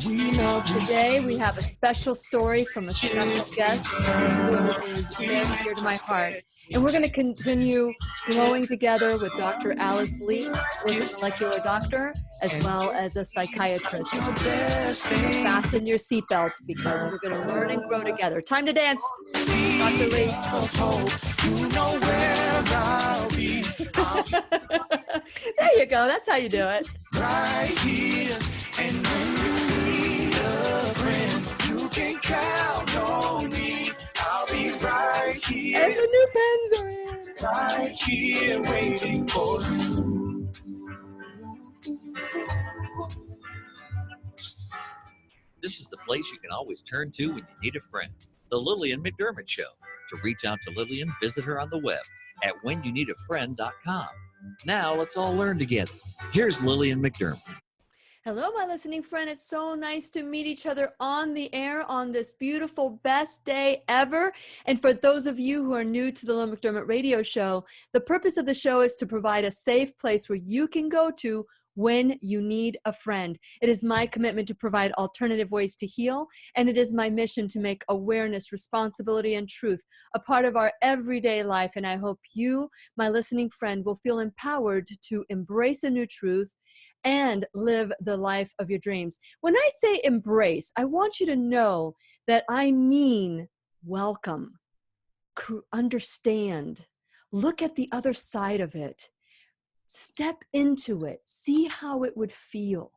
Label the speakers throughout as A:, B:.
A: Today we have a special story from a special guest who is very dear to my heart. And we're going to continue growing together with Dr. Alice Lee, orthomolecular doctor, as well as a psychiatrist. Fasten your seatbelts because we're going to learn and grow together. Time to dance, Dr. Lee. There you go. That's how you do it. Right here, and when you need a friend, you can count on me. I'll be right here. And the new pens are in. Right here, waiting for you.
B: This is the place you can always turn to when you need a friend. The Lillian McDermott Show. To reach out to Lillian, visit her on the web at whenyouneedafriend.com. Now let's all learn together. Here's Lillian McDermott.
A: Hello, my listening friend. It's so nice to meet each other on the air on this beautiful, best day ever. And for those of you who are new to the Lillian McDermott Radio Show, the purpose of the show is to provide a safe place where you can go to when you need a friend. It is my commitment to provide alternative ways to heal, and it is my mission to make awareness, responsibility, and truth a part of our everyday life. And I hope you, my listening friend, will feel empowered to embrace a new truth and live the life of your dreams. When I say embrace, I want you to know that I mean welcome, understand, look at the other side of it. Step into it. See how it would feel.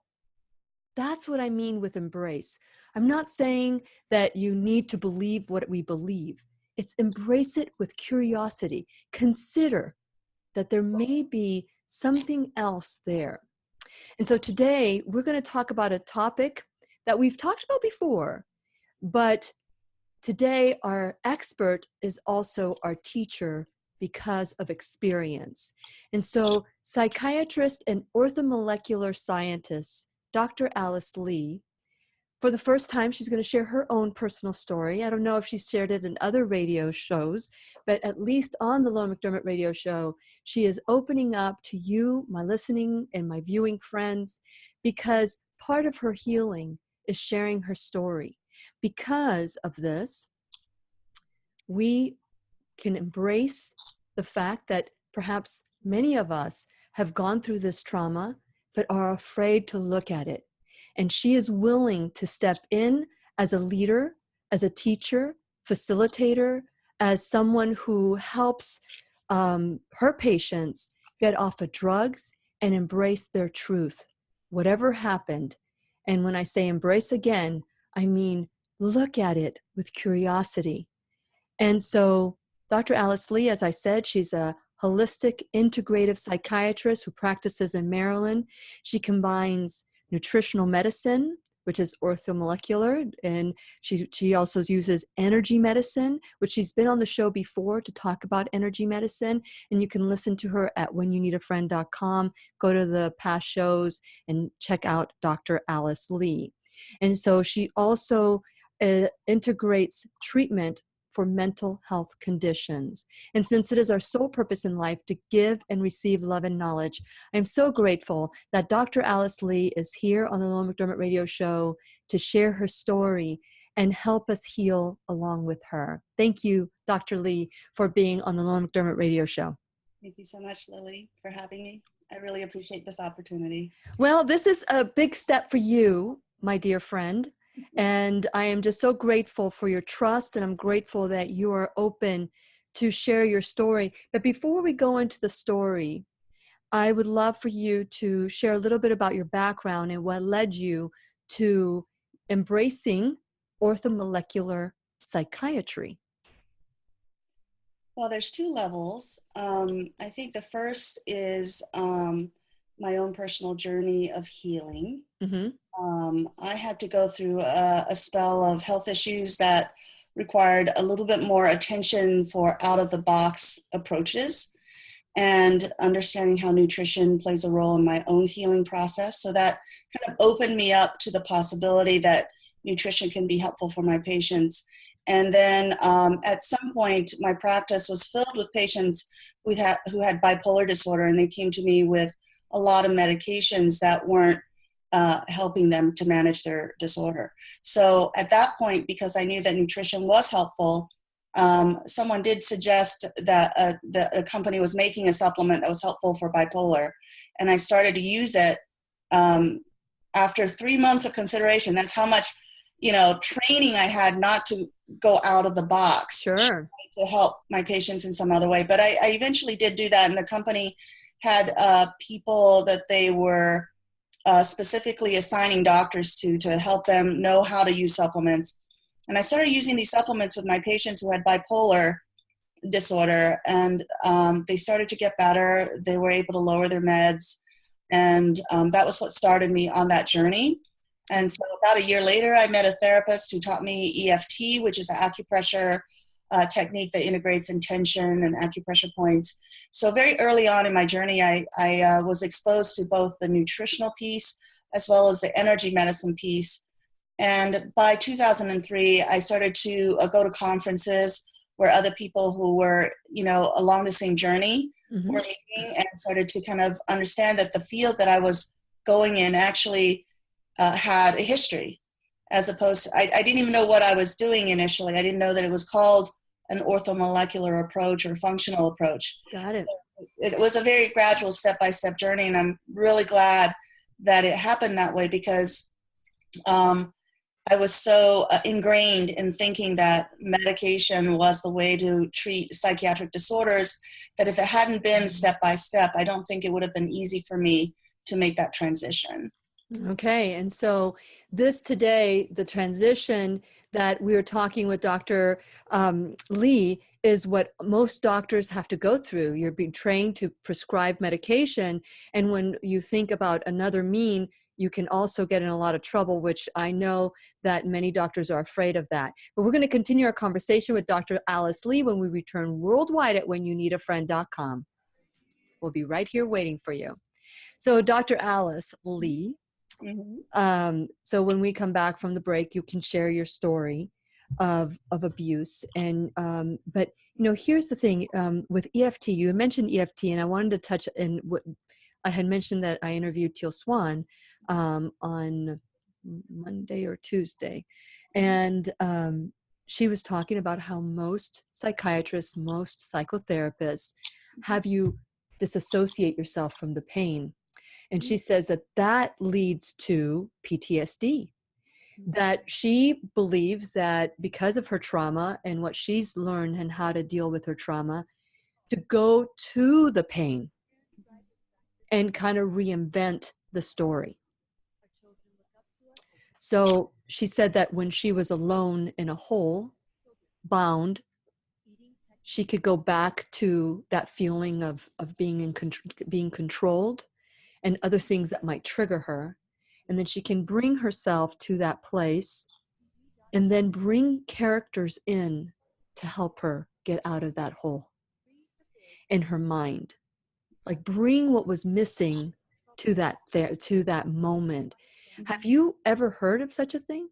A: That's what I mean with embrace. I'm not saying that you need to believe what we believe. It's embrace it with curiosity. Consider that there may be something else there. And so today we're going to talk about a topic that we've talked about before, but today our expert is also our teacher because of experience. And so psychiatrist and orthomolecular scientist, Dr. Alice Lee, for the first time, she's going to share her own personal story. I don't know if she's shared it in other radio shows, but at least on the Lillian McDermott Radio Show, she is opening up to you, my listening and my viewing friends, because part of her healing is sharing her story. Because of this, we can embrace the fact that perhaps many of us have gone through this trauma, but are afraid to look at it. And she is willing to step in as a leader, as a teacher, facilitator, as someone who helps her patients get off of drugs and embrace their truth, whatever happened. And when I say embrace again, I mean look at it with curiosity. And so Dr. Alice Lee, as I said, she's a holistic integrative psychiatrist who practices in Maryland. She combines nutritional medicine, which is orthomolecular, and she also uses energy medicine, which she's been on the show before to talk about energy medicine. And you can listen to her at whenyouneedafriend.com. Go to the past shows and check out Dr. Alice Lee. And so she also integrates treatment for mental health conditions. And since it is our sole purpose in life to give and receive love and knowledge, I'm so grateful that Dr. Alice Lee is here on the Lillian McDermott Radio Show to share her story and help us heal along with her. Thank you, Dr. Lee, for being on the Lillian McDermott Radio Show.
C: Thank you so much, Lily, for having me. I really appreciate this opportunity.
A: Well, this is a big step for you, my dear friend. And I am just so grateful for your trust, and I'm grateful that you are open to share your story. But before we go into the story, I would love for you to share a little bit about your background and what led you to embracing orthomolecular psychiatry.
C: Well, there's two levels. I think the first is my own personal journey of healing.
A: Mm-hmm.
C: I had to go through a spell of health issues that required a little bit more attention for out-of-the-box approaches and understanding how nutrition plays a role in my own healing process. So that kind of opened me up to the possibility that nutrition can be helpful for my patients. And then at some point, my practice was filled with patients who had bipolar disorder, and they came to me with a lot of medications that weren't helping them to manage their disorder. So at that point, because I knew that nutrition was helpful, someone did suggest that a company was making a supplement that was helpful for bipolar, and I started to use it. After 3 months of consideration, that's how much, training I had not to go out of the box.
A: Sure.
C: To help my patients in some other way. But I eventually did do that, and the company had people that they were specifically assigning doctors to help them know how to use supplements. And I started using these supplements with my patients who had bipolar disorder, and they started to get better. They were able to lower their meds, and that was what started me on that journey. And so about a year later, I met a therapist who taught me EFT, which is an acupressure technique that integrates intention and acupressure points. So very early on in my journey, I was exposed to both the nutritional piece as well as the energy medicine piece. And by 2003, I started to go to conferences where other people who were, along the same journey were meeting, and started to kind of understand that the field that I was going in actually had a history, as opposed to, I didn't even know what I was doing initially. I didn't know that it was called an orthomolecular approach or functional approach.
A: Got it.
C: It was a very gradual step-by-step journey, and I'm really glad that it happened that way, because I was so ingrained in thinking that medication was the way to treat psychiatric disorders that if it hadn't been step-by-step, I don't think it would have been easy for me to make that transition.
A: Okay. And so this today, the transition that we were talking with Dr. Lee is what most doctors have to go through. You're being trained to prescribe medication. And when you think about another mean, you can also get in a lot of trouble, which I know that many doctors are afraid of that. But we're going to continue our conversation with Dr. Alice Lee when we return worldwide at whenyouneedafriend.com. We'll be right here waiting for you. So Dr. Alice Lee, so when we come back from the break, you can share your story of abuse. And but here's the thing, with EFT, you mentioned EFT, and I wanted to touch in what I had mentioned, that I interviewed Teal Swan on Monday or Tuesday, and she was talking about how most psychiatrists, most psychotherapists have you disassociate yourself from the pain. And she says that leads to PTSD, that she believes that because of her trauma and what she's learned and how to deal with her trauma, to go to the pain and kind of reinvent the story. So she said that when she was alone in a hole, bound, she could go back to that feeling of being being controlled and other things that might trigger her. And then she can bring herself to that place and then bring characters in to help her get out of that hole in her mind. Like bring what was missing to that moment. Have you ever heard of such a thing?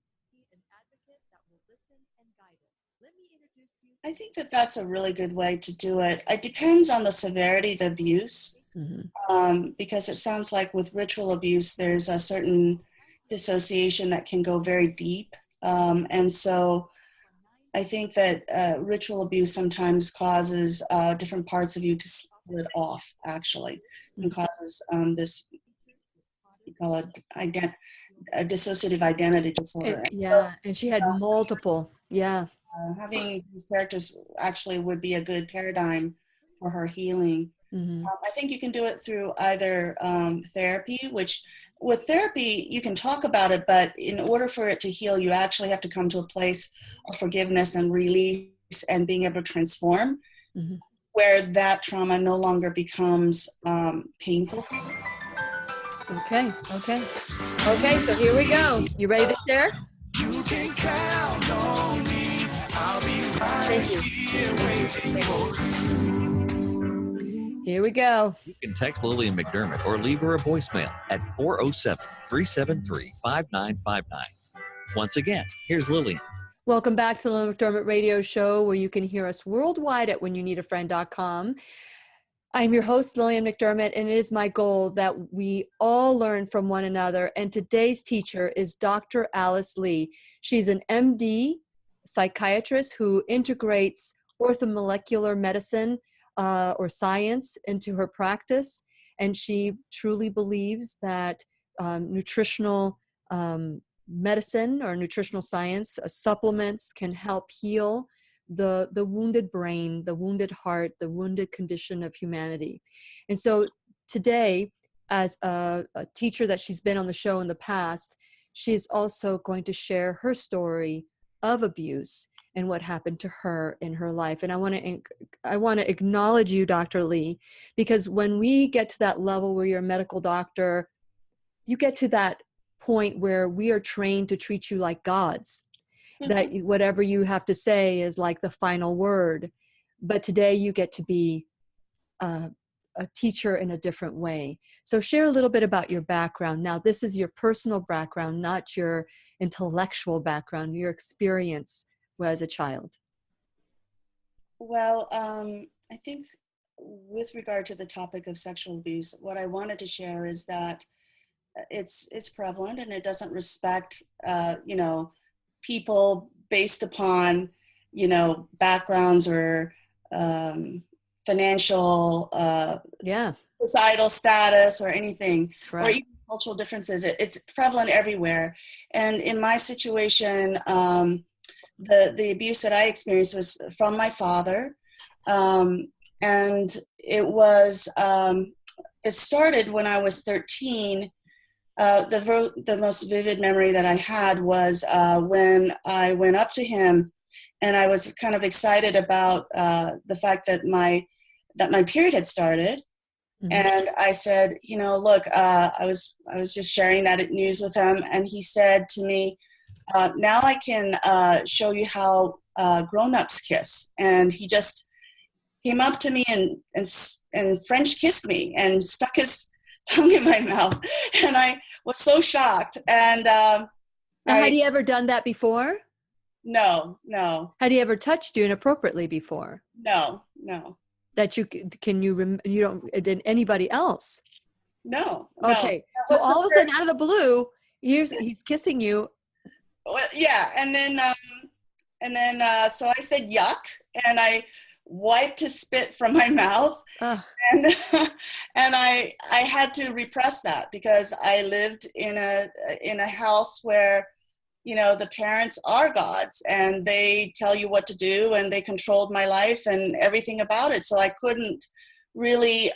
C: I think that that's a really good way to do it. It depends on the severity of the abuse, because it sounds like with ritual abuse, there's a certain dissociation that can go very deep. And so I think that ritual abuse sometimes causes different parts of you to split off, actually, and causes this, you call it a dissociative identity disorder.
A: And she had multiple,
C: having these characters actually would be a good paradigm for her healing. I think you can do it through either therapy, which with therapy, you can talk about it, but in order for it to heal, you actually have to come to a place of forgiveness and release and being able to transform, where that trauma no longer becomes painful for you.
A: Okay, so here we go. You ready to share?
D: You can count on me. I'll be right here waiting for you.
A: Here we go.
B: You can text Lillian McDermott or leave her a voicemail at 407-373-5959. Once again, here's Lillian.
A: Welcome back to the Lillian McDermott Radio Show, where you can hear us worldwide at whenyouneedafriend.com. I'm your host, Lillian McDermott, and it is my goal that we all learn from one another. And today's teacher is Dr. Alice Lee. She's an MD psychiatrist who integrates orthomolecular medicine or science into her practice. And she truly believes that nutritional medicine or nutritional science, supplements can help heal the wounded brain, the wounded heart, the wounded condition of humanity. And so today, as a teacher that she's been on the show in the past, she's also going to share her story of abuse and what happened to her in her life. And I want to acknowledge you, Dr. Lee, because when we get to that level where you're a medical doctor, you get to that point where we are trained to treat you like gods. That whatever you have to say is like the final word. But today you get to be a teacher in a different way. So share a little bit about your background. Now, this is your personal background, not your intellectual background, your experience as a child.
C: Well, I think with regard to the topic of sexual abuse, what I wanted to share is that it's prevalent, and it doesn't respect, people based upon, backgrounds or financial, societal status or anything, or even cultural differences. It's prevalent everywhere. And in my situation, the abuse that I experienced was from my father. And it was, it started when I was 13. The most vivid memory that I had was when I went up to him, and I was kind of excited about the fact that my period had started. Mm-hmm. And I said, look, I was just sharing that news with him, and he said to me, now I can show you how grown-ups kiss. And he just came up to me and French kissed me and stuck his tongue in my mouth, and I was so shocked. And
A: now, had he ever done that before?
C: No.
A: Had he ever touched you inappropriately before?
C: No.
A: That you did anybody else?
C: No.
A: Okay, so all of a sudden, out of the blue, he's kissing you.
C: Well, yeah, and then so I said yuck, and I wiped his spit from my mouth. And I had to repress that, because I lived in a house where, the parents are gods, and they tell you what to do, and they controlled my life and everything about it. So I couldn't really,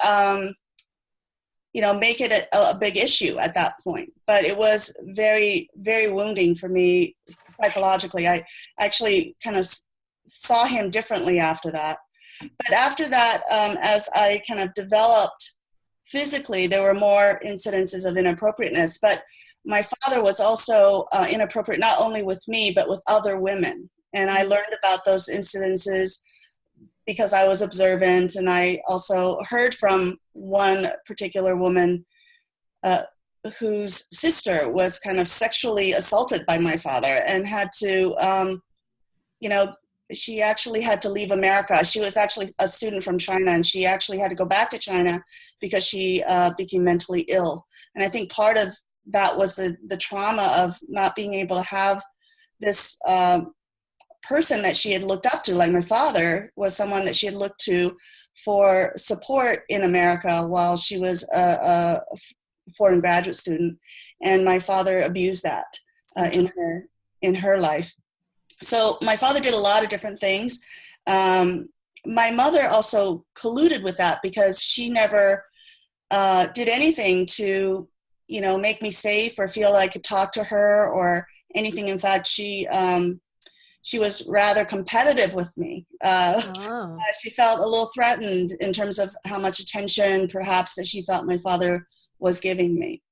C: make it a big issue at that point. But it was very, very wounding for me psychologically. I actually kind of saw him differently after that. But after that, as I kind of developed physically, there were more incidences of inappropriateness. But my father was also inappropriate, not only with me, but with other women. And I learned about those incidences because I was observant. And I also heard from one particular woman whose sister was kind of sexually assaulted by my father and had to, she actually had to leave America. She was actually a student from China, and she actually had to go back to China because she became mentally ill. And I think part of that was the trauma of not being able to have this person that she had looked up to. Like my father was someone that she had looked to for support in America while she was a foreign graduate student. And my father abused that in her life. So my father did a lot of different things. My mother also colluded with that, because she never did anything to, make me safe or feel I could talk to her or anything. In fact, she was rather competitive with me. She felt a little threatened in terms of how much attention, perhaps, that she thought my father was giving me.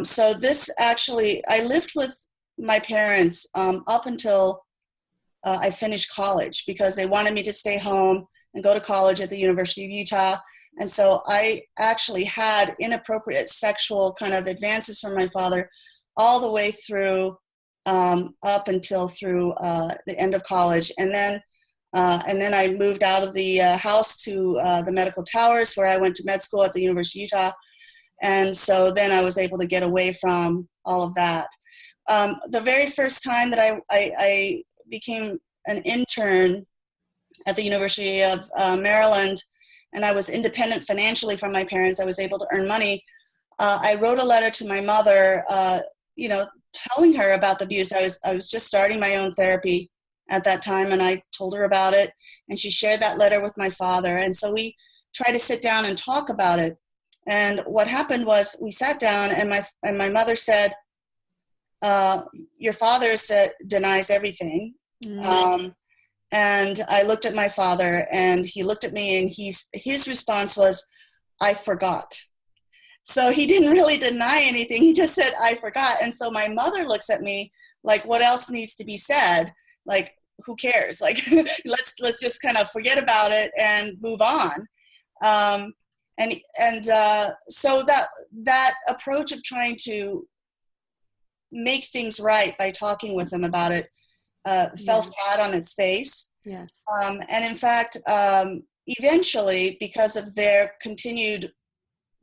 C: So this actually, I lived with my parents up until I finished college, because they wanted me to stay home and go to college at the University of Utah. And so I actually had inappropriate sexual kind of advances from my father all the way through up until through the end of college. And then And then I moved out of the house to the Medical Towers, where I went to med school at the University of Utah. And so then I was able to get away from all of that. The very first time that I became an intern at the University of Maryland, and I was independent financially from my parents, I was able to earn money. I wrote a letter to my mother, telling her about the abuse. I was just starting my own therapy at that time, and I told her about it, and she shared that letter with my father. And so we tried to sit down and talk about it. And what happened was we sat down, and my mother said, your father denies everything. Mm-hmm. And I looked at my father, and he looked at me, and his response was, I forgot. So he didn't really deny anything. He just said, I forgot. And so my mother looks at me like, what else needs to be said? Like, who cares? Like, let's just kind of forget about it and move on. So that approach of trying to make things right by talking with him about it fell flat on its face.
A: Yes.
C: And in fact, eventually, because of their continued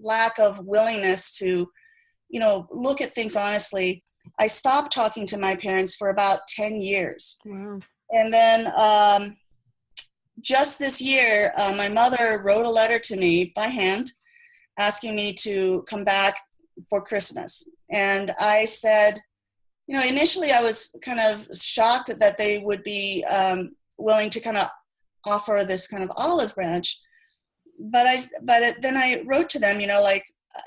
C: lack of willingness to, look at things honestly, I stopped talking to my parents for about 10 years.
A: Wow.
C: And then just this year, my mother wrote a letter to me by hand asking me to come back for Christmas. And I said, initially I was kind of shocked that they would be willing to kind of offer this kind of olive branch. Then I wrote to them,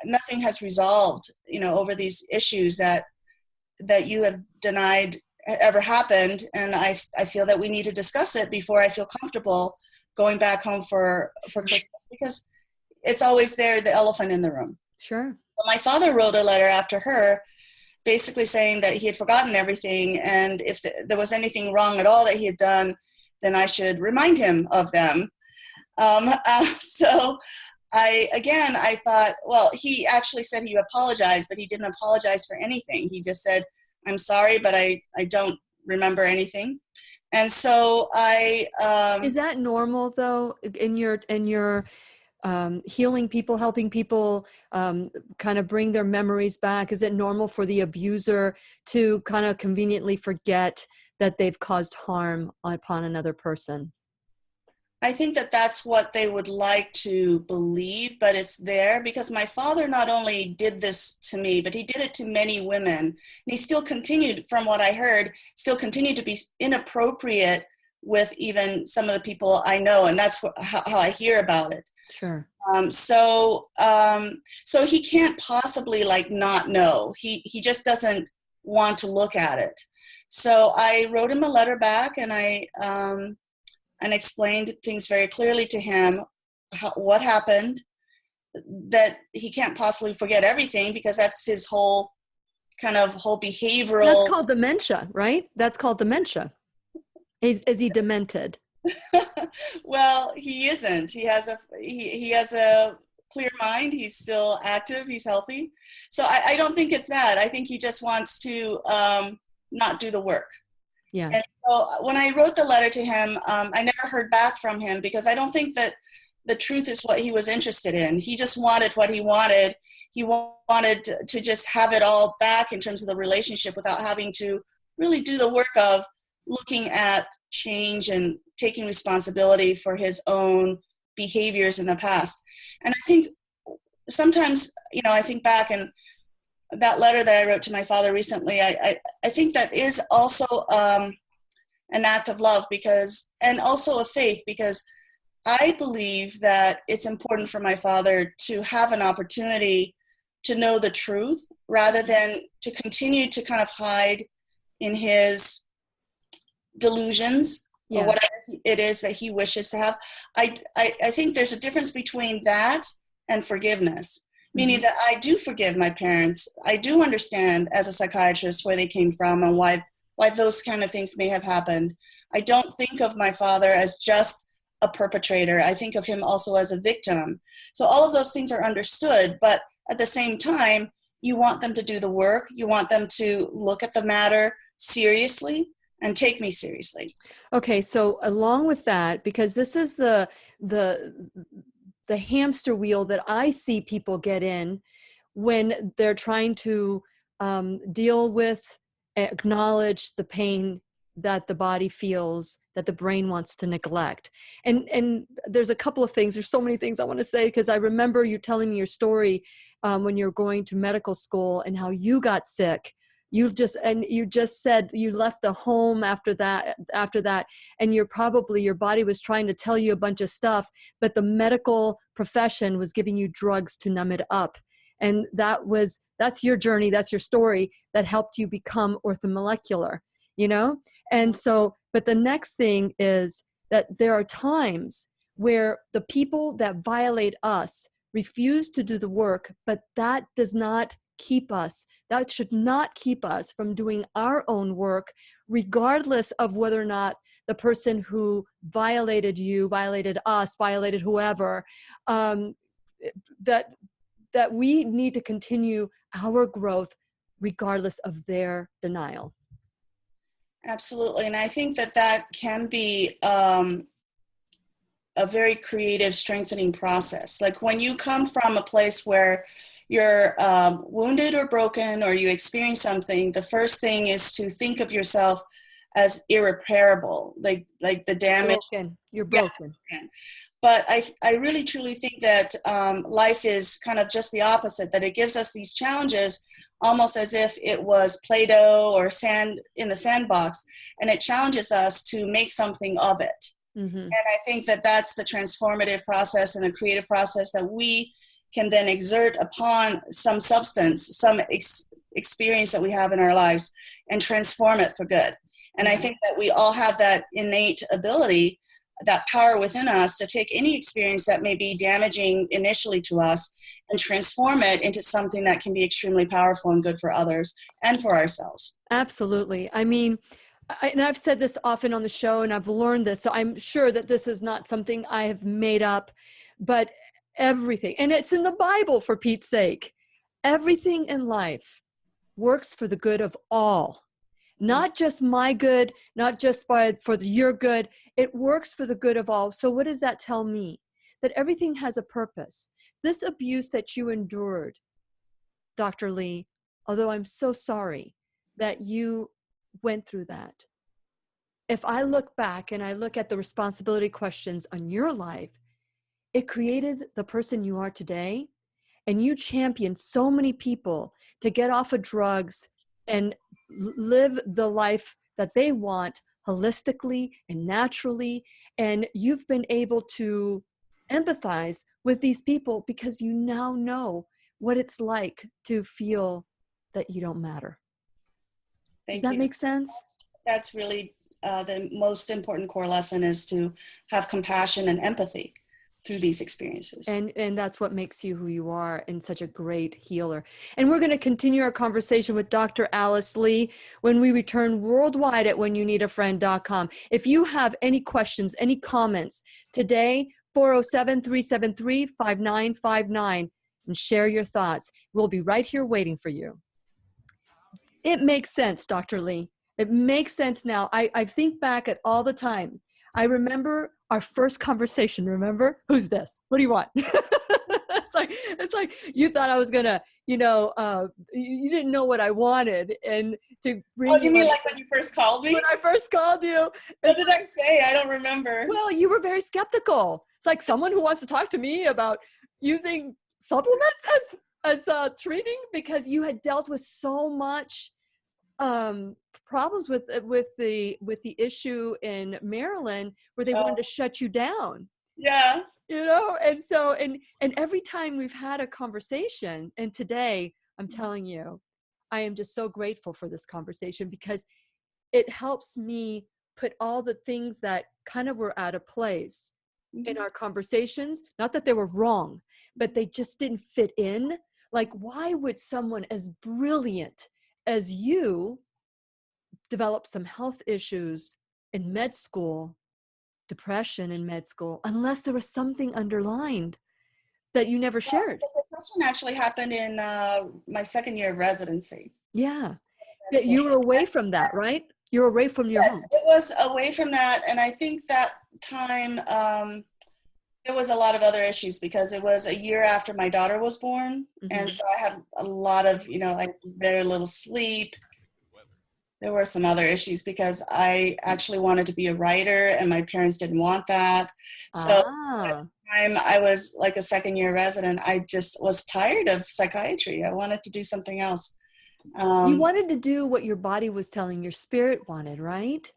C: nothing has resolved, over these issues that you have denied ever happened. And I feel that we need to discuss it before I feel comfortable going back home for Christmas, because it's always there, the elephant in the room.
A: Sure.
C: My father wrote a letter after her, basically saying that he had forgotten everything. And if there was anything wrong at all that he had done, then I should remind him of them. So I thought, well, he actually said he apologized, but he didn't apologize for anything. He just said, I'm sorry, but I don't remember anything. And so
A: is that normal though, in your healing people, helping people kind of bring their memories back? Is it normal for the abuser to kind of conveniently forget that they've caused harm upon another person?
C: I think that that's what they would like to believe, but it's there because my father not only did this to me, but he did it to many women. And he still continued, from what I heard, to be inappropriate with even some of the people I know. And that's how I hear about it.
A: Sure.
C: So he can't possibly not know. He just doesn't want to look at it. So I wrote him a letter back, and and explained things very clearly to him, what happened, that he can't possibly forget everything because that's his whole behavioral.
A: That's called dementia, right? That's called dementia. Is he demented?
C: Well, he isn't. He has a clear mind. He's still active. He's healthy. So I don't think it's that. I think he just wants to not do the work.
A: Yeah.
C: And so when I wrote the letter to him, I never heard back from him because I don't think that the truth is what he was interested in. He just wanted what he wanted. He wanted to just have it all back in terms of the relationship without having to really do the work of looking at change and taking responsibility for his own behaviors in the past. And I think sometimes, I think back and that letter that I wrote to my father recently, I think that is also an act of love and also of faith, because I believe that it's important for my father to have an opportunity to know the truth rather than to continue to kind of hide in his delusions or whatever it is that he wishes to have. I think there's a difference between that and forgiveness. Meaning that I do forgive my parents. I do understand as a psychiatrist where they came from and why those kind of things may have happened. I don't think of my father as just a perpetrator. I think of him also as a victim. So all of those things are understood, but at the same time, you want them to do the work. You want them to look at the matter seriously and take me seriously.
A: Okay, so along with that, because this is the hamster wheel that I see people get in when they're trying to deal with, acknowledge the pain that the body feels, that the brain wants to neglect. And there's a couple of things, there's so many things I want to say, because I remember you telling me your story when you're going to medical school and how you got sick. You just said you left the home after that, and your body was trying to tell you a bunch of stuff, but the medical profession was giving you drugs to numb it up. And that's your journey, that's your story that helped you become orthomolecular, you know? And so, but the next thing is that there are times where the people that violate us refuse to do the work, but that does not keep us. That should not keep us from doing our own work, regardless of whether or not the person who violated you, violated us, violated whoever, that we need to continue our growth regardless of their denial.
C: Absolutely. And I think that can be a very creative, strengthening process. Like when you come from a place where you're wounded or broken, or you experience something, the first thing is to think of yourself as irreparable, like the damage.
A: You're broken.
C: Yeah. But I really truly think that life is kind of just the opposite, that it gives us these challenges almost as if it was Play-Doh or sand in the sandbox, and it challenges us to make something of it. Mm-hmm. And I think that that's the transformative process and a creative process that we can then exert upon some substance, some experience that we have in our lives, and transform it for good. And I think that we all have that innate ability, that power within us to take any experience that may be damaging initially to us and transform it into something that can be extremely powerful and good for others and for ourselves.
A: Absolutely. I mean, and I've said this often on the show, and I've learned this, so I'm sure that this is not something I have made up, but everything, and it's in the Bible, for Pete's sake, everything in life works for the good of all. Not just my good, not just for your good. It works for the good of all. So what does that tell me? That everything has a purpose. This abuse that you endured, Dr. Lee, although I'm so sorry that you went through that. If I look back and I look at the responsibility questions on your life, it created the person you are today. And you championed so many people to get off of drugs and live the life that they want holistically and naturally. And you've been able to empathize with these people because you now know what it's like to feel that you don't matter. Does that make sense?
C: That's really the most important core lesson, is to have compassion and empathy through these experiences.
A: And that's what makes you who you are, and such a great healer. And we're going to continue our conversation with Dr. Alice Lee when we return worldwide at whenyouneedafriend.com. If you have any questions, any comments today, 407-373-5959, and share your thoughts. We'll be right here waiting for you. It makes sense, Dr. Lee. It makes sense now. I think back at all the time. I remember our first conversation. Remember? Who's this? What do you want? it's like you thought I was gonna, you didn't know what I wanted, and to bring.
C: Oh, you mean like when you first called me?
A: When I first called you.
C: What did I say? I don't remember.
A: Well, you were very skeptical. It's like someone who wants to talk to me about using supplements as treating, because you had dealt with so much problems with the issue in Maryland where they wanted to shut you down.
C: Yeah.
A: And so and every time we've had a conversation, and today I'm telling you, I am just so grateful for this conversation, because it helps me put all the things that kind of were out of place in our conversations. Not that they were wrong, but they just didn't fit in. Like, why would someone as brilliant as you develop some health issues in med school, depression in med school, unless there was something underlined that you never shared?
C: The depression actually happened in my second year of residency.
A: Yeah. You were away from that, right? You're away from your
C: Yes,
A: home.
C: it was away from that. And I think that time, there was a lot of other issues because it was a year after my daughter was born. And so I had a lot of, like very little sleep. There were some other issues because I actually wanted to be a writer and my parents didn't want that. So by the time I was like a second-year resident, I just was tired of psychiatry. I wanted to do something else.
A: You wanted to do what your body was telling your spirit wanted, right?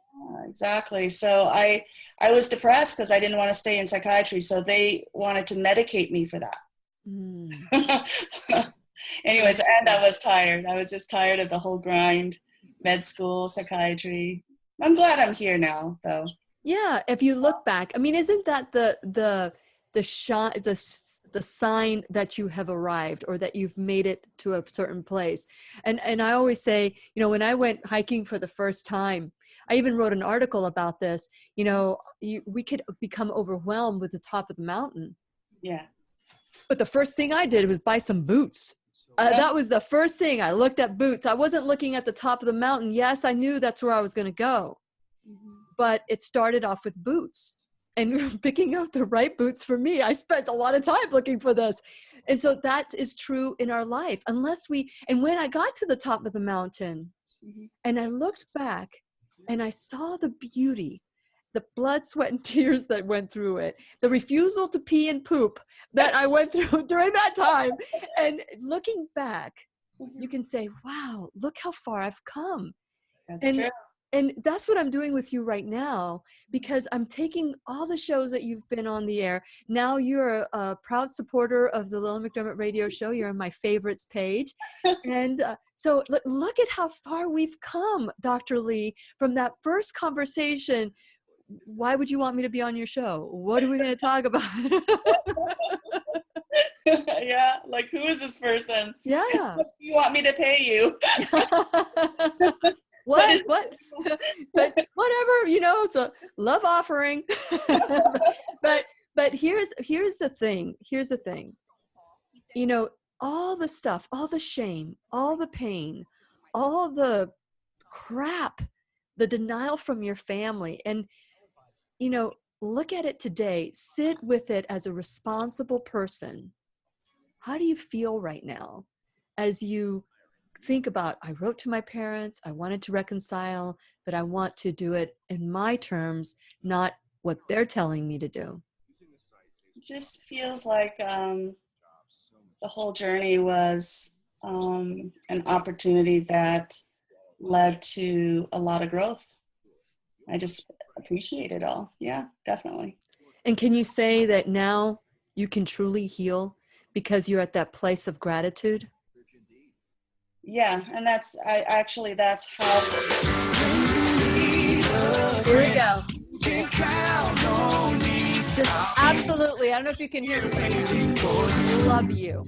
C: Exactly. So I was depressed because I didn't want to stay in psychiatry. So they wanted to medicate me for that. Anyways, and I was tired. I was just tired of the whole grind, med school, psychiatry. I'm glad I'm here now, though.
A: Yeah. If you look back, I mean, isn't that the sign that you have arrived or that you've made it to a certain place? And I always say, when I went hiking for the first time, I even wrote an article about this, we could become overwhelmed with the top of the mountain.
C: Yeah.
A: But the first thing I did was buy some boots. That was the first thing. I looked at boots. I wasn't looking at the top of the mountain. Yes, I knew that's where I was going to go. But it started off with boots and picking up the right boots for me. I spent a lot of time looking for this. And so that is true in our life. And when I got to the top of the mountain and I looked back and I saw the beauty, the blood, sweat, and tears that went through it, the refusal to pee and poop that I went through during that time. And looking back, you can say, wow, look how far I've come.
C: That's true.
A: And that's what I'm doing with you right now, because I'm taking all the shows that you've been on the air. Now you're a proud supporter of the Lillian McDermott radio show. You're on my favorites page. And so look at how far we've come, Dr. Lee, from that first conversation. Why would you want me to be on your show? What are we going to talk about?
C: Yeah, like, who is this person?
A: Yeah.
C: How much do you want me to pay you?
A: What? But whatever, it's a love offering. but here's the thing. All the stuff, all the shame, all the pain, all the crap, the denial from your family, and look at it today. Sit with it as a responsible person. How do you feel right now as you think about, I wrote to my parents, I wanted to reconcile, but I want to do it in my terms, not what they're telling me to do?
C: It just feels like the whole journey was an opportunity that led to a lot of growth. I just appreciate it all. Yeah, definitely.
A: And can you say that now you can truly heal because you're at that place of gratitude?
C: Yeah, and that's how.
A: Here we go. Just absolutely. I don't know if you can hear me. Love you.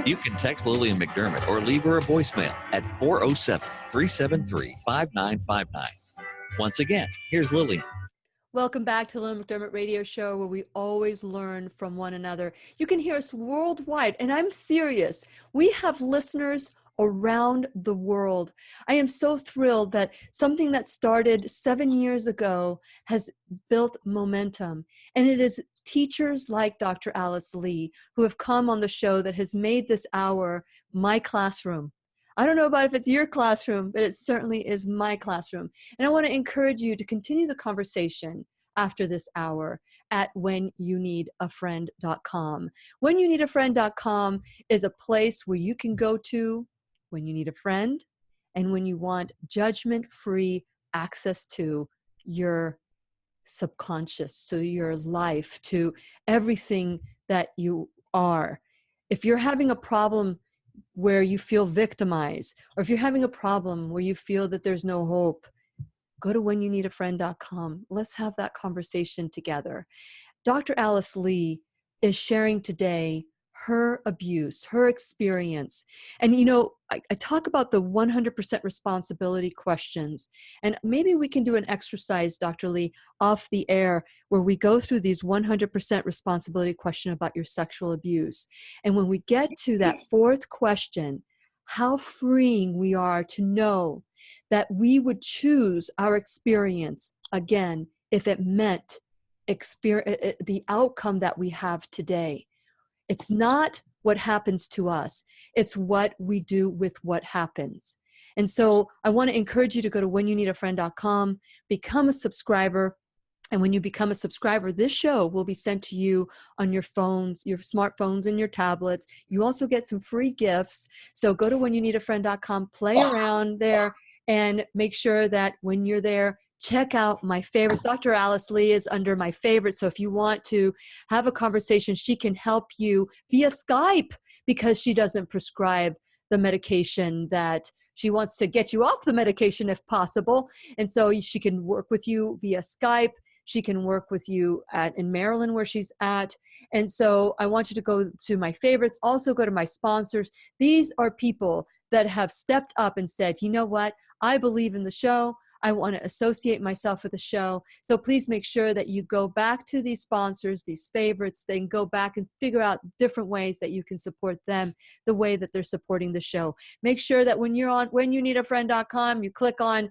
B: You can text Lillian McDermott or leave her a voicemail at 407-373-5959. Once again, here's Lillian.
A: Welcome back to the Lillian McDermott radio show, where we always learn from one another. You can hear us worldwide, and I'm serious. We have listeners around the world. I am so thrilled that something that started 7 years ago has built momentum. And it is teachers like Dr. Alice Lee who have come on the show that has made this hour my classroom. I don't know about if it's your classroom, but it certainly is my classroom. And I want to encourage you to continue the conversation after this hour at whenyouneedafriend.com. Whenyouneedafriend.com is a place where you can go to when you need a friend and when you want judgment-free access to your subconscious, to your life, to everything that you are. If you're having a problem where you feel victimized, or if you're having a problem where you feel that there's no hope, go to whenyouneedafriend.com. Let's have that conversation together. Dr. Alice Lee is sharing today her abuse, her experience. And, I talk about the 100% responsibility questions. And maybe we can do an exercise, Dr. Lee, off the air, where we go through these 100% responsibility question about your sexual abuse. And when we get to that fourth question, how freeing we are to know that we would choose our experience again if it meant the outcome that we have today. It's not what happens to us. It's what we do with what happens. And so I want to encourage you to go to whenyouneedafriend.com, become a subscriber. And when you become a subscriber, this show will be sent to you on your phones, your smartphones, and your tablets. You also get some free gifts. So go to whenyouneedafriend.com, play around there, and make sure that when you're there, check out my favorites. Dr. Alice Lee is under my favorites. So if you want to have a conversation, she can help you via Skype because she doesn't prescribe the medication that she wants to get you off the medication if possible. And so she can work with you via Skype. She can work with you in Maryland where she's at. And so I want you to go to my favorites. Also go to my sponsors. These are people that have stepped up and said, you know what? I believe in the show. I want to associate myself with the show. So please make sure that you go back to these sponsors, these favorites, then go back and figure out different ways that you can support them the way that they're supporting the show. Make sure that when you're on whenyouneedafriend.com, you click on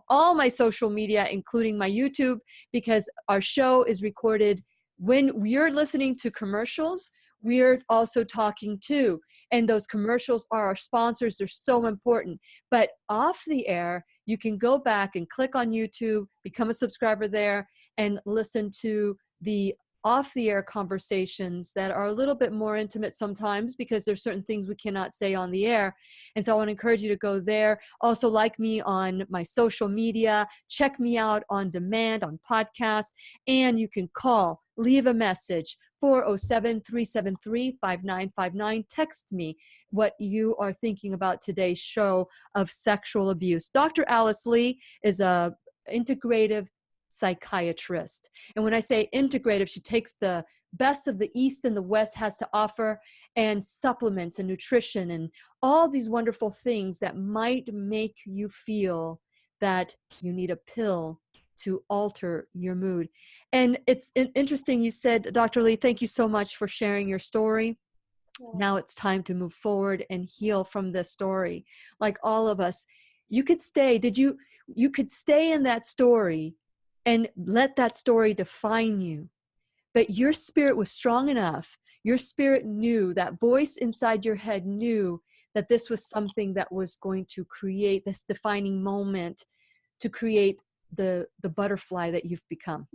A: all my social media, including my YouTube, because our show is recorded when you're listening to commercials. We're also talking too. And those commercials are our sponsors. They're so important. But off the air, you can go back and click on YouTube, become a subscriber there, and listen to the off-the-air conversations that are a little bit more intimate sometimes because there's certain things we cannot say on the air. And so I want to encourage you to go there. Also like me on my social media, check me out on demand, on podcast, and you can call, leave a message, 407-373-5959. Text me what you are thinking about today's show of sexual abuse. Dr. Alice Lee is a integrative psychiatrist. And when I say integrative, she takes the best of the East and the West has to offer and supplements and nutrition and all these wonderful things that might make you feel that you need a pill to alter your mood. And it's interesting you said, Dr. Lee, thank you so much for sharing your story. Now it's time to move forward and heal from this story. Like all of us, you could stay, you could stay in that story and let that story define you. But your spirit was strong enough. Your spirit knew, that voice inside your head knew that this was something that was going to create this defining moment to create the butterfly that you've become.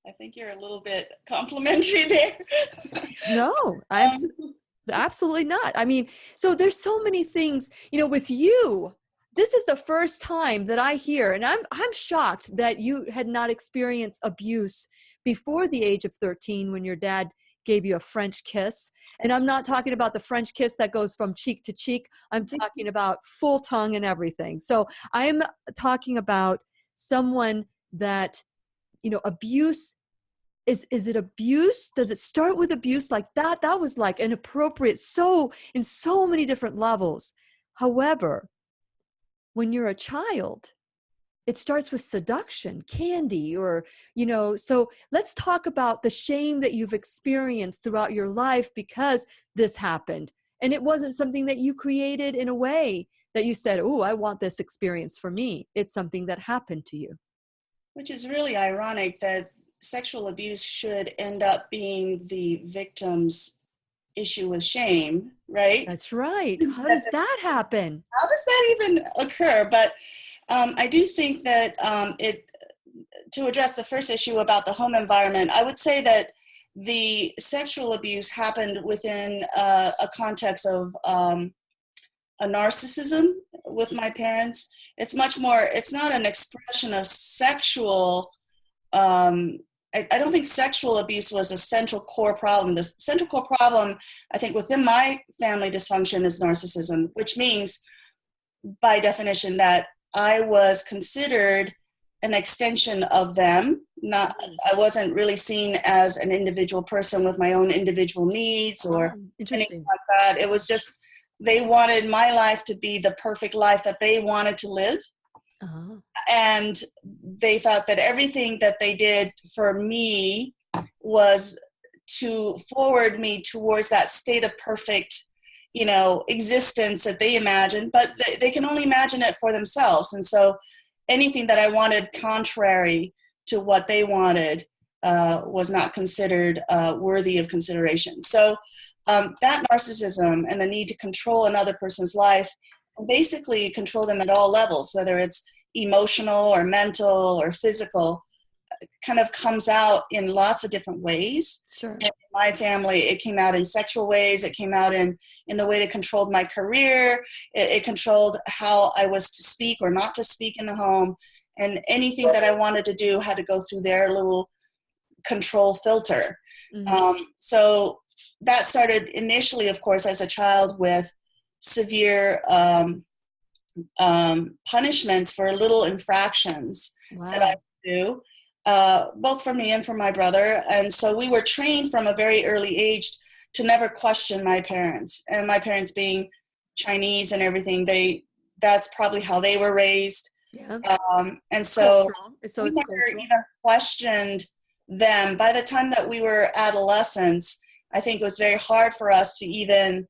C: I think you're a little bit complimentary there.
A: No, I'm absolutely not. I mean, so there's so many things, with you. This is the first time that I hear, and I'm shocked that you had not experienced abuse before the age of 13 when your dad gave you a French kiss. And I'm not talking about the French kiss that goes from cheek to cheek. I'm talking about full tongue and everything. So I'm talking about someone that, abuse, is it abuse? Does it start with abuse like that? That was like inappropriate in so many different levels. However, when you're a child, it starts with seduction, candy, or, so let's talk about the shame that you've experienced throughout your life because this happened. And it wasn't something that you created in a way that you said, oh, I want this experience for me. It's something that happened to you. Which is really ironic that sexual abuse should end up being the victim's issue with shame, right? That's right. How does that happen? How does that even occur? But I do think that to address the first issue about the home environment, I would say that the sexual abuse happened within a context of a narcissism with my parents. It's much more, it's not an expression of sexual I don't think sexual abuse was a central core problem. The central core problem, I think, within my family dysfunction is narcissism, which means, by definition, that I was considered an extension of them. I wasn't really seen as an individual person with my own individual needs or anything like that. It was just, they wanted my life to be the perfect life that they wanted to live. Uh-huh. And they thought that everything that they did for me was to forward me towards that state of perfect,
C: existence that they imagine, but they can only imagine it for themselves. And so anything that I wanted contrary to what they wanted was not considered worthy of consideration. So that narcissism and the need to control another person's life, basically control them at all levels, whether it's emotional or mental or physical, kind of comes out in lots of different ways.
A: Sure.
C: In my family, it came out in sexual ways. It came out in the way they controlled my career. It controlled how I was to speak or not to speak in the home. And anything that I wanted to do had to go through their little control filter.
A: Mm-hmm.
C: So that started initially, of course, as a child with severe punishments for little infractions that I would do, both for me and for my brother. And so we were trained from a very early age to never question my parents. And my parents being Chinese and everything, that's probably how they were raised.
A: Yeah.
C: And so
A: it's
C: we never
A: cultural.
C: even questioned them. By the time that we were adolescents, I think it was very hard for us to even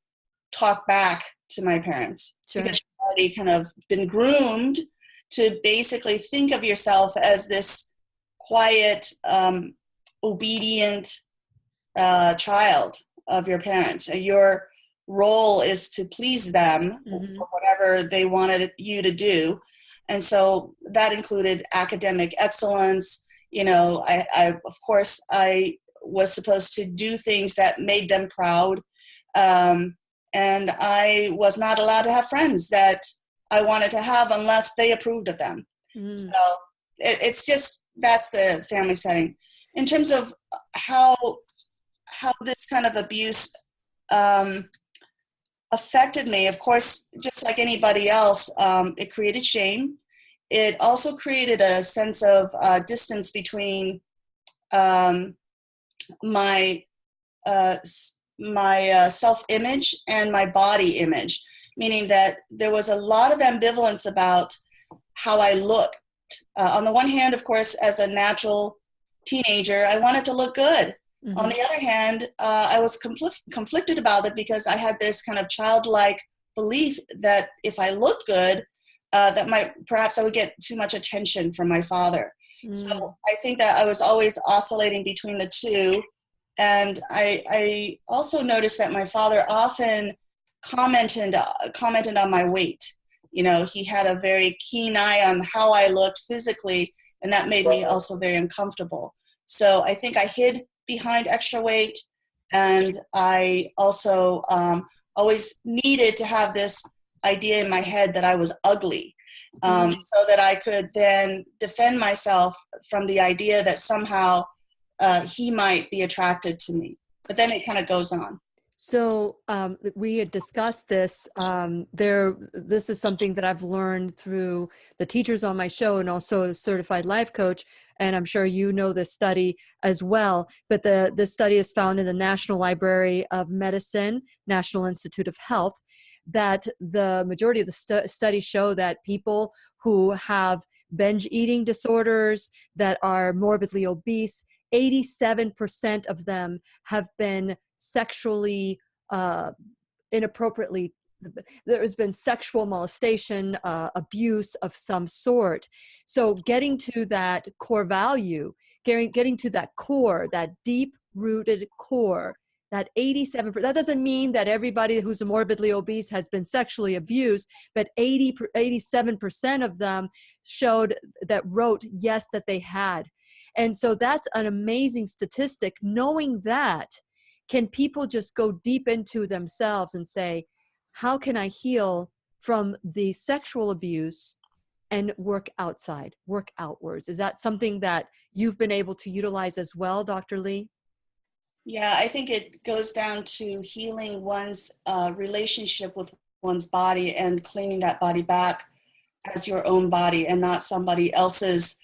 C: talk back to my parents.
A: Sure.
C: Because you've already kind of been groomed to basically think of yourself as this quiet, obedient child of your parents. And your role is to please them
A: Mm-hmm.
C: for whatever they wanted you to do. And so that included academic excellence. I of course, I was supposed to do things that made them proud. And I was not allowed to have friends that I wanted to have unless they approved of them. Mm. So it's just, that's the family setting. In terms of how this kind of abuse affected me, of course, just like anybody else, it created shame. It also created a sense of distance between my self-image and my body image, meaning that there was a lot of ambivalence about how I looked. On the one hand, of course, as a natural teenager, I wanted to look good. Mm-hmm. On the other hand, I was conflicted about it because I had this kind of childlike belief that if I looked good, that perhaps I would get too much attention from my father. Mm. So I think that I was always oscillating between the two. And I also noticed that my father often commented on my weight. He had a very keen eye on how I looked physically, and that made me also very uncomfortable. So I think I hid behind extra weight, and I also always needed to have this idea in my head that I was ugly, so that I could then defend myself from the idea that somehow he might be attracted to me. But then it kind of goes on.
A: So we had discussed this. This is something that I've learned through the teachers on my show and also a certified life coach. And I'm sure you know this study as well. But the study is found in the National Library of Medicine, National Institute of Health, that the majority of the studies show that people who have binge eating disorders, that are morbidly obese, 87% of them have been sexually inappropriately, there has been sexual molestation, abuse of some sort. So getting to that core value, getting to that core, that deep rooted core, that 87%, that doesn't mean that everybody who's morbidly obese has been sexually abused, but 87% of them wrote yes, that they had. And so that's an amazing statistic. Knowing that, can people just go deep into themselves and say, how can I heal from the sexual abuse and work outside, work outwards? Is that something that you've been able to utilize as well, Dr. Lee?
C: Yeah, I think it goes down to healing one's relationship with one's body and claiming that body back as your own body and not somebody else's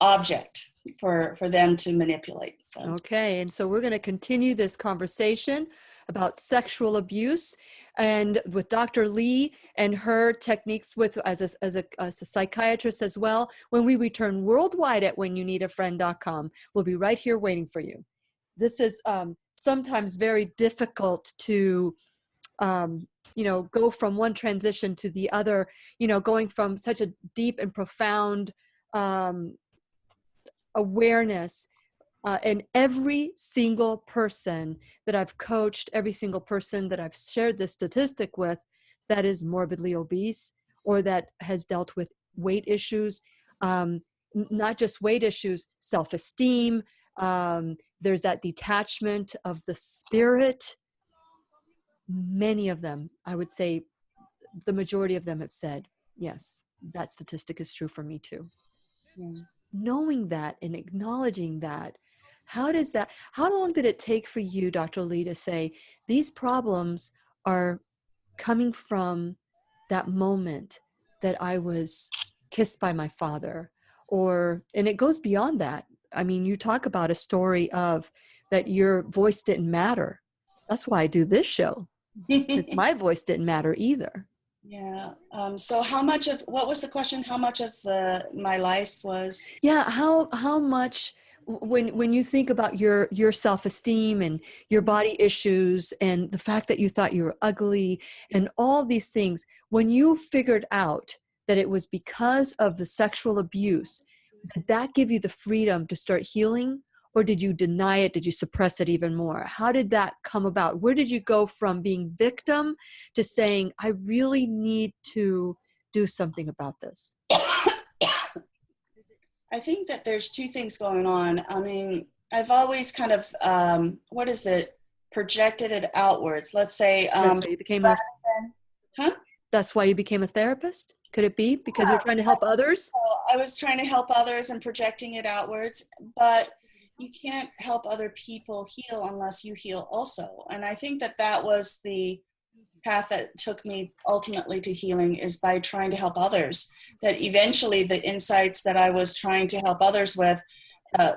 C: object for them to manipulate. So.
A: Okay, and so we're going to continue this conversation about sexual abuse and with Dr. Lee and her techniques as a psychiatrist as well when we return worldwide at whenyouneedafriend.com. We'll be right here waiting for you. This is sometimes very difficult to go from one transition to the other, going from such a deep and profound awareness. And every single person that I've coached, every single person that I've shared this statistic with that is morbidly obese or that has dealt with weight issues, not just weight issues, self-esteem, there's that detachment of the spirit. Many of them, I would say the majority of them have said, yes, that statistic is true for me too.
C: Yeah.
A: Knowing that and acknowledging that, how long did it take for you, Dr. Lee, to say these problems are coming from that moment that I was kissed by my father? And it goes beyond that. I mean, you talk about a story of that your voice didn't matter. That's why I do this show, because my voice didn't matter either.
C: Yeah. So what was the question? How much of my life was?
A: Yeah. How much, when you think about your self-esteem and your body issues and the fact that you thought you were ugly and all these things, when you figured out that it was because of the sexual abuse, did that give you the freedom to start healing? Or did you deny it? Did you suppress it even more? How did that come about? Where did you go from being victim to saying, I really need to do something about this?
C: I think that there's two things going on. I mean, I've always kind of, projected it outwards. Let's say.
A: That's why you became That's why you became a therapist? Could it be because you're trying to help others?
C: So I was trying to help others and projecting it outwards, but you can't help other people heal unless you heal also. And I think that was the path that took me ultimately to healing, is by trying to help others. That eventually the insights that I was trying to help others with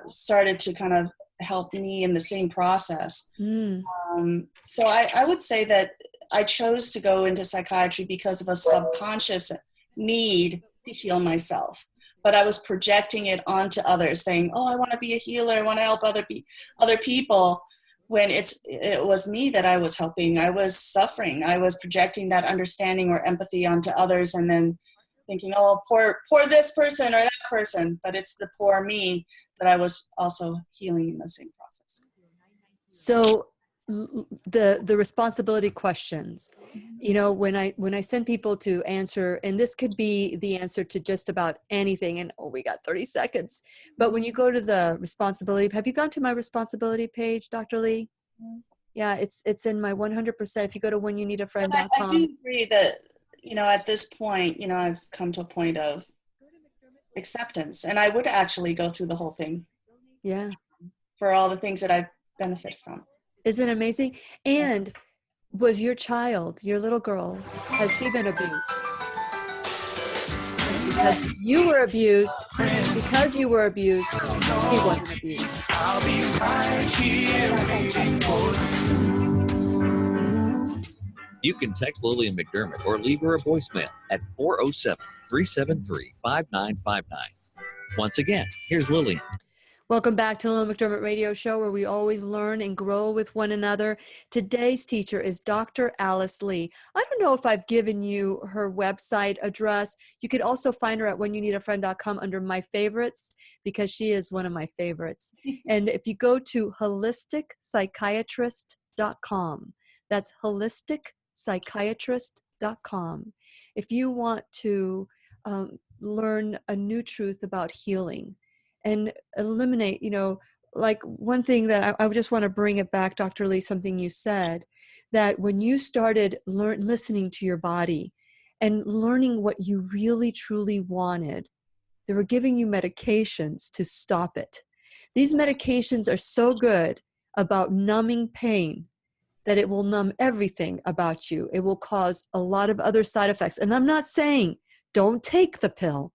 C: started to kind of help me in the same process. So I would say that I chose to go into psychiatry because of a subconscious need to heal myself. But I was projecting it onto others, saying, oh, I want to be a healer, I want to help other people, when it was me that I was helping. I was suffering. I was projecting that understanding or empathy onto others, and then thinking, oh, poor this person or that person. But it's the poor me that I was also healing in the same process.
A: So the responsibility questions, when I send people to answer, and this could be the answer to just about anything, and we got 30 seconds, but when you go to the responsibility, have you gone to my responsibility page, Dr. Lee? Yeah, it's in my 100%. If you go to whenyouneedafriend.com.
C: I do agree that, at this point, I've come to a point of acceptance, and I would actually go through the whole thing.
A: Yeah.
C: For all the things that I benefit from.
A: Isn't it amazing? And was your child, your little girl, has she been abused? Because you were abused, he wasn't abused.
D: I'll be right here waiting for you.
B: You can text Lillian McDermott or leave her a voicemail at 407-373-5959. Once again, here's Lillian.
A: Welcome back to the Lillian McDermott Radio Show, where we always learn and grow with one another. Today's teacher is Dr. Alice Lee. I don't know if I've given you her website address. You could also find her at whenyouneedafriend.com under My Favorites, because she is one of my favorites. And if you go to holisticspsychiatrist.com, that's holisticspsychiatrist.com. If you want to learn a new truth about healing, and eliminate, like one thing that I just want to bring it back, Dr. Lee, something you said, that when you started listening to your body and learning what you really, truly wanted, they were giving you medications to stop it. These medications are so good about numbing pain that it will numb everything about you. It will cause a lot of other side effects. And I'm not saying don't take the pill.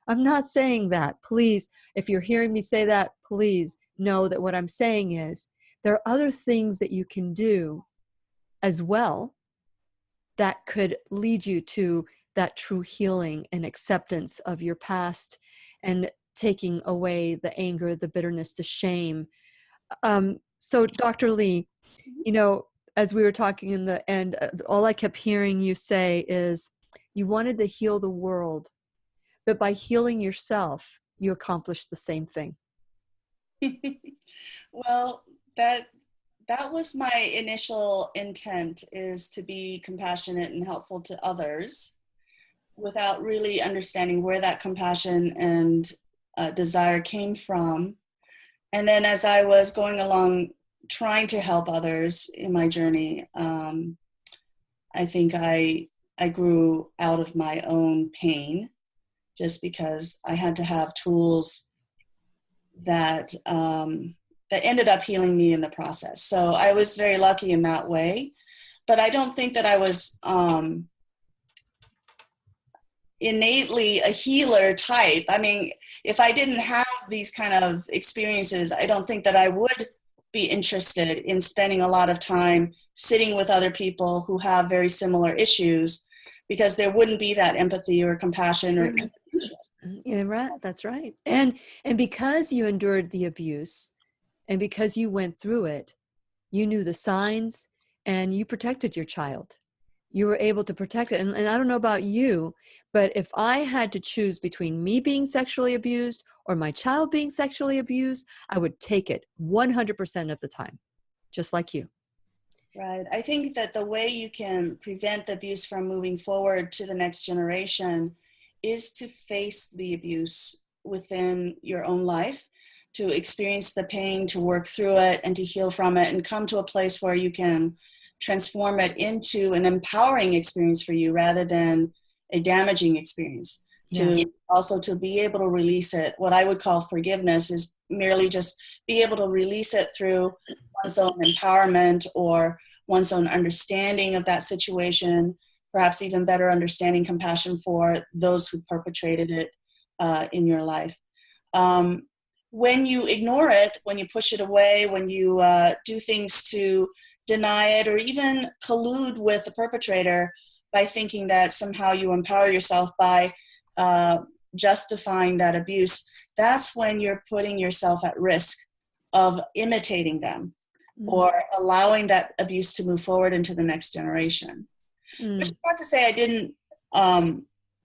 A: I'm not saying that. Please, if you're hearing me say that, please know that what I'm saying is there are other things that you can do as well that could lead you to that true healing and acceptance of your past and taking away the anger, the bitterness, the shame. So Dr. Lee, as we were talking in the end, all I kept hearing you say is you wanted to heal the world, but by healing yourself, you accomplished the same thing.
C: Well, that was my initial intent, is to be compassionate and helpful to others without really understanding where that compassion and desire came from. And then as I was going along trying to help others in my journey, I think I grew out of my own pain, just because I had to have tools that that ended up healing me in the process. So I was very lucky in that way, but I don't think that I was innately a healer type. I mean, if I didn't have these kind of experiences, I don't think that I would be interested in spending a lot of time sitting with other people who have very similar issues, because there wouldn't be that empathy or compassion or interest.
A: Yeah, right. That's right. And because you endured the abuse and because you went through it, you knew the signs and you protected your child. You were able to protect it. And I don't know about you, but if I had to choose between me being sexually abused or my child being sexually abused, I would take it 100% of the time, just like you.
C: Right. I think that the way you can prevent the abuse from moving forward to the next generation is to face the abuse within your own life, to experience the pain, to work through it and to heal from it, and come to a place where you can transform it into an empowering experience for you rather than a damaging experience.
A: Yeah.
C: To also to be able to release it. What I would call forgiveness is merely just be able to release it through one's own empowerment or one's own understanding of that situation, perhaps even better understanding, compassion for those who perpetrated it in your life. When you ignore it, when you push it away, when you do things to deny it or even collude with the perpetrator by thinking that somehow you empower yourself by justifying that abuse, that's when you're putting yourself at risk of imitating them or allowing that abuse to move forward into the next generation. Which is not to say I didn't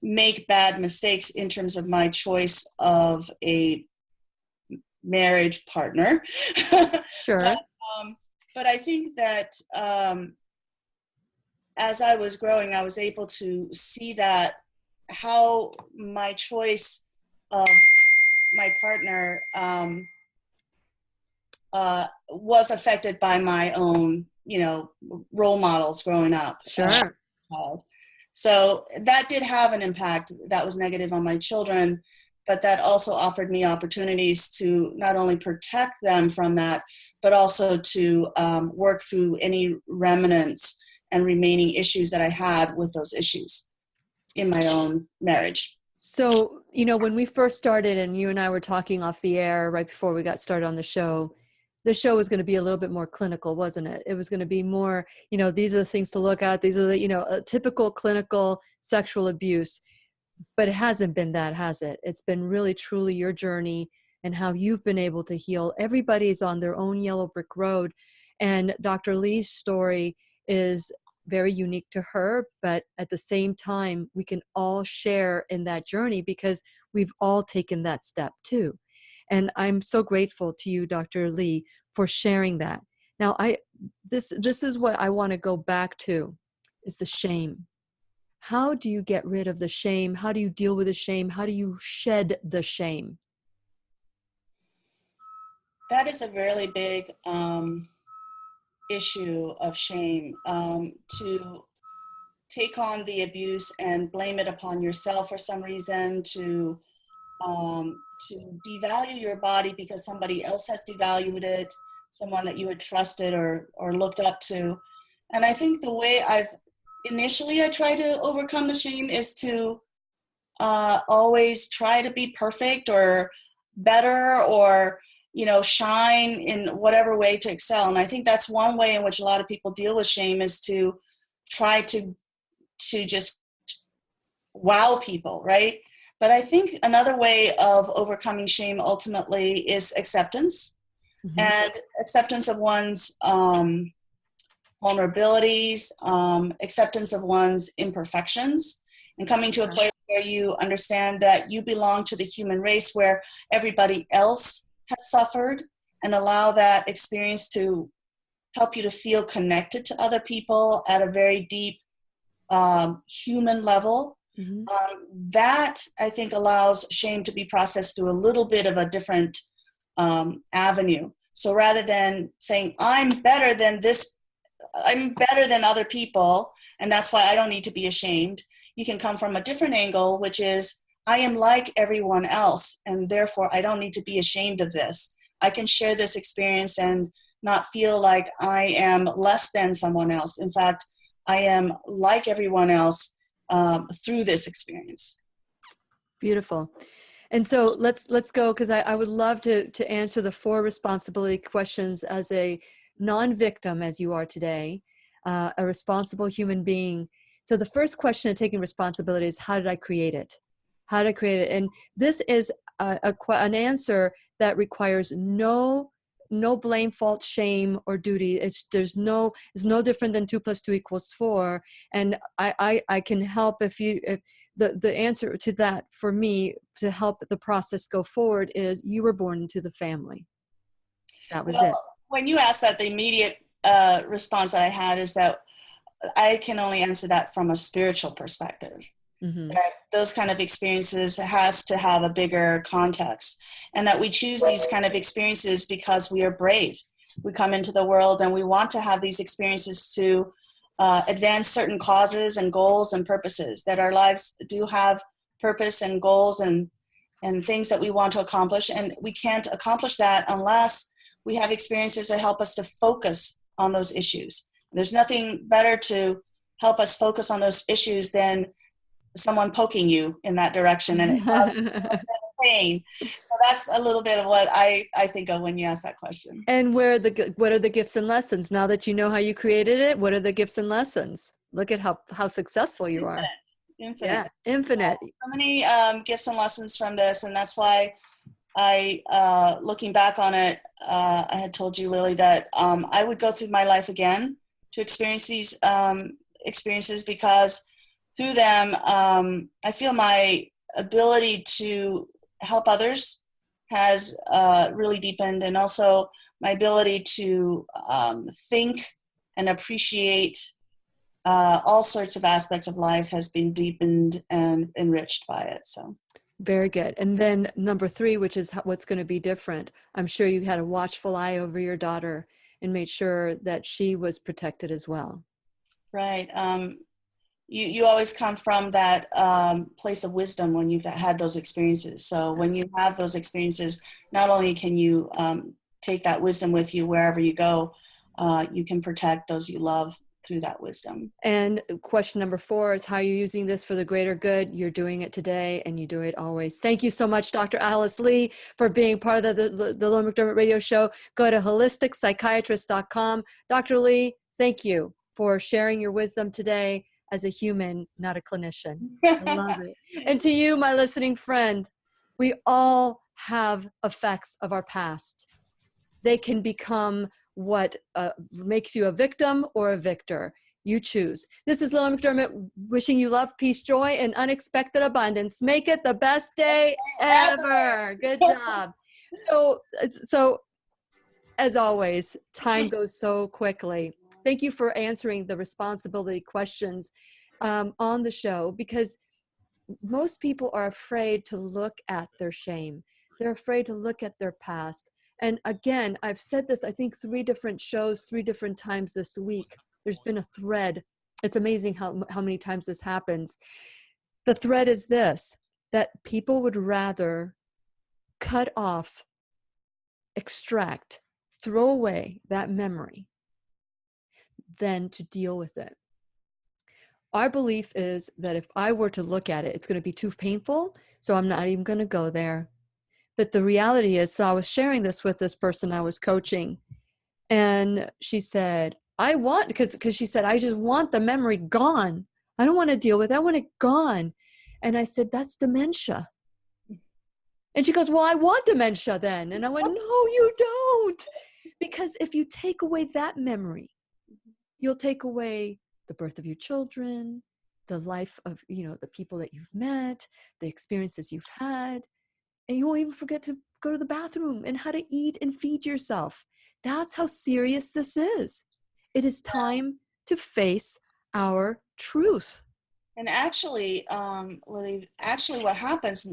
C: make bad mistakes in terms of my choice of a marriage partner.
A: Sure.
C: But I think that as I was growing, I was able to see that how my choice of my partner was affected by my own, role models growing up.
A: Sure.
C: So that did have an impact that was negative on my children, but that also offered me opportunities to not only protect them from that, but also to work through any remnants and remaining issues that I had with those issues in my own marriage.
A: So, when we first started and you and I were talking off the air right before we got started on the show was going to be a little bit more clinical, wasn't it? It was going to be more, these are the things to look at. These are the, a typical clinical sexual abuse, but it hasn't been that, has it? It's been really, truly your journey and how you've been able to heal. Everybody's on their own yellow brick road. And Dr. Lee's story is very unique to her, but at the same time, we can all share in that journey because we've all taken that step too. And I'm so grateful to you, Dr. Lee, for sharing that. Now, this is what I want to go back to, is the shame. How do you get rid of the shame? How do you deal with the shame? How do you shed the shame?
C: That is a really big issue of shame, to take on the abuse and blame it upon yourself for some reason, to devalue your body because somebody else has devalued it, someone that you had trusted or looked up to. And I think the way I try to overcome the shame is to always try to be perfect or better or shine in whatever way to excel. And I think that's one way in which a lot of people deal with shame, is to try to just wow people, right? But I think another way of overcoming shame ultimately is acceptance, and acceptance of one's vulnerabilities, acceptance of one's imperfections, and coming to a place where you understand that you belong to the human race where everybody else has suffered, and allow that experience to help you to feel connected to other people at a very deep human level.
A: Mm-hmm.
C: That, I think, allows shame to be processed through a little bit of a different avenue. So rather than saying, I'm better than other people, and that's why I don't need to be ashamed, you can come from a different angle, which is, I am like everyone else, and therefore I don't need to be ashamed of this. I can share this experience and not feel like I am less than someone else. In fact, I am like everyone else through this experience.
A: Beautiful. And so let's go, because I would love to answer the 4 responsibility questions as a non-victim, as you are today, a responsible human being. So the first question of taking responsibility is, how did I create it? How did I create it? And this is an answer that requires no blame, fault, shame, or duty. It's no different than 2 + 2 = 4. And I can help if the answer to that for me to help the process go forward is, you were born into the family. That was it.
C: When you asked that, the immediate response that I had is that I can only answer that from a spiritual perspective.
A: Mm-hmm.
C: That those kind of experiences has to have a bigger context, and that we choose these kind of experiences because we are brave. We come into the world and we want to have these experiences to advance certain causes and goals and purposes, that our lives do have purpose and goals and things that we want to accomplish. And we can't accomplish that unless we have experiences that help us to focus on those issues. There's nothing better to help us focus on those issues than someone poking you in that direction and pain. So that's a little bit of what I think of when you ask that question.
A: And what are the gifts and lessons? Now that you know how you created it, what are the gifts and lessons? Look at how successful you are.
C: Infinite.
A: Yeah, infinite.
C: So many gifts and lessons from this, and that's why I, looking back on it, I had told you, Lily, that I would go through my life again to experience these experiences, because through them, I feel my ability to help others has really deepened, and also my ability to think and appreciate all sorts of aspects of life has been deepened and enriched by it. So
A: very good. And then number 3, which is what's going to be different. I'm sure you had a watchful eye over your daughter and made sure that she was protected as well.
C: Right. You always come from that place of wisdom when you've had those experiences. So when you have those experiences, not only can you take that wisdom with you wherever you go, you can protect those you love through that wisdom.
A: And question number 4 is, how are you using this for the greater good? You're doing it today, and you do it always. Thank you so much, Dr. Alice Lee, for being part of the Lillian McDermott radio show. Go to holisticpsychiatrist.com. Dr. Lee, thank you for sharing your wisdom today as a human, not a clinician. I love it. And to you, my listening friend, we all have effects of our past. They can become what makes you a victim or a victor. You choose. This is Lillian McDermott wishing you love, peace, joy, and unexpected abundance. Make it the best day ever. Good job. So as always, time goes so quickly. Thank you for answering the responsibility questions on the show, because most people are afraid to look at their shame. They're afraid to look at their past. And again, I've said this, I think 3 different shows, 3 different times this week. There's been a thread. It's amazing how many times this happens. The thread is this, that people would rather cut off, extract, throw away that memory than to deal with it. Our belief is that if I were to look at it, it's going to be too painful, so I'm not even going to go there. But the reality is, so I was sharing this with this person I was coaching, and she said, because she said, I just want the memory gone. I don't want to deal with it. I want it gone. And I said, that's dementia. And she goes, well, I want dementia then. And I went, no, you don't. Because if you take away that memory, you'll take away the birth of your children, the life of, the people that you've met, the experiences you've had, and you won't even forget to go to the bathroom and how to eat and feed yourself. That's how serious this is. It is time to face our truth.
C: And actually, Lily, actually what happens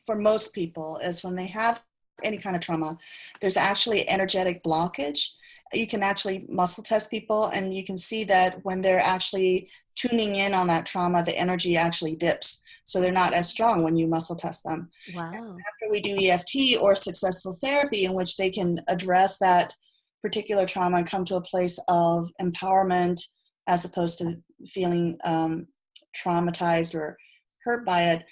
C: for most people is when they have any kind of trauma, there's actually energetic blockage. You can actually muscle test people, and you can see that when they're actually tuning in on that trauma, the energy actually dips. So they're not as strong when you muscle test them.
A: Wow.
C: And after we do EFT or successful therapy in which they can address that particular trauma and come to a place of empowerment as opposed to feeling traumatized or hurt by it,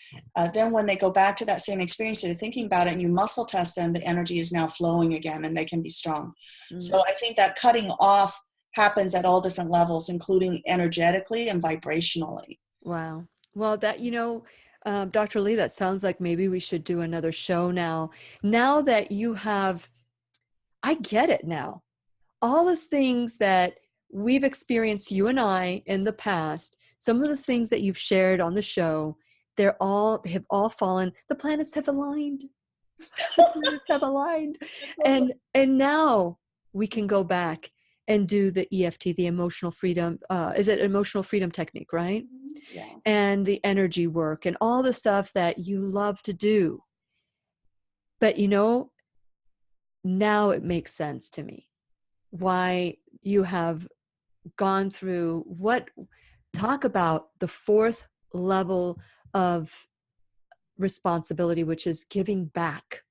C: then when they go back to that same experience, they're thinking about it and you muscle test them, the energy is now flowing again and they can be strong. So I think that cutting off happens at all different levels, including energetically and vibrationally.
A: Wow. Well, that, Dr. Lee, that sounds like maybe we should do another show now. Now that you have, I get it now. All the things that we've experienced, you and I, in the past, some of the things that you've shared on the show, they have all fallen. The planets have aligned. The planets have aligned. And now we can go back and do the EFT, the emotional freedom. Is it emotional freedom technique, right?
C: Yeah.
A: And the energy work and all the stuff that you love to do. But now it makes sense to me why you have gone through talk about the fourth level of responsibility, which is giving back.